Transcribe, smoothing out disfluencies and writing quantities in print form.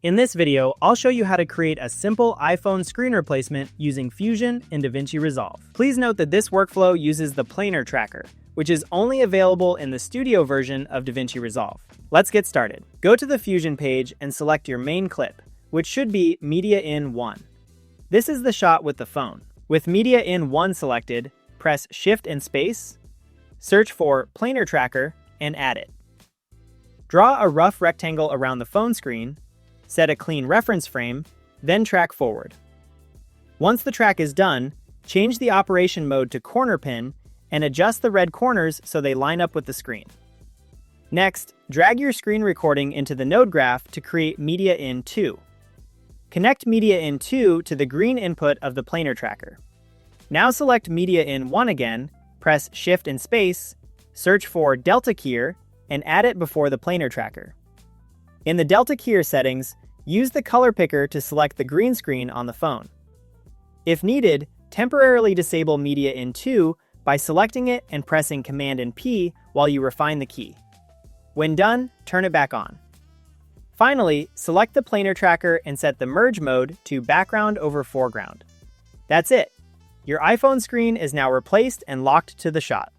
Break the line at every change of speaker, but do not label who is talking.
In this video, I'll show you how to create a simple iPhone screen replacement using Fusion in DaVinci Resolve. Please note that this workflow uses the Planar Tracker, which is only available in the Studio version of DaVinci Resolve. Let's get started. Go to the Fusion page and select your main clip, which should be Media in 1. This is the shot with the phone. With Media in 1 selected, press Shift and Space, search for Planar Tracker, and add it. Draw a rough rectangle around the phone screen, set a clean reference frame, then track forward. Once the track is done, change the operation mode to corner pin and adjust the red corners so they line up with the screen. Next, drag your screen recording into the node graph to create Media in 2. Connect Media in 2 to the green input of the Planar Tracker. Now select Media in 1 again, press Shift and Space, search for Delta Keyer, and add it before the Planar Tracker. In the Delta Keyer settings, use the color picker to select the green screen on the phone. If needed, temporarily disable Media in 2 by selecting it and pressing Command and P while you refine the key. When done, turn it back on. Finally, select the Planar Tracker and set the merge mode to background over foreground. That's it. Your iPhone screen is now replaced and locked to the shot.